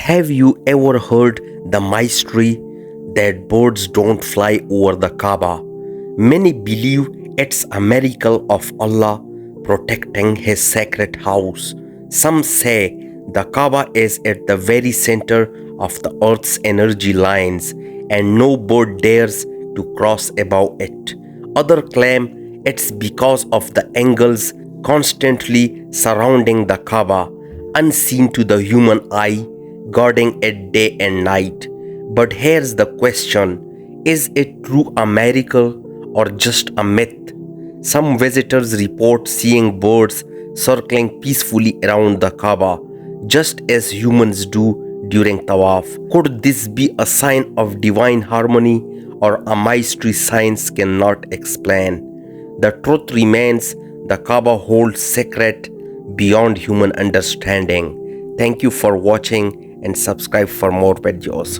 Have you ever heard the mystery that birds don't fly over the Kaaba? Many believe it's a miracle of Allah protecting His sacred house. Some say the Kaaba is at the very center of the earth's energy lines and no bird dares to cross above it. Others claim it's because of the angels constantly surrounding the Kaaba, unseen to the human eye, guarding it day and night. But here's the question: is it true a miracle or just a myth? Some visitors report seeing birds circling peacefully around the Kaaba, just as humans do during Tawaf. Could this be a sign of divine harmony or a mystery science cannot explain? The truth remains: the Kaaba holds secret beyond human understanding. Thank you for watching and subscribe for more videos.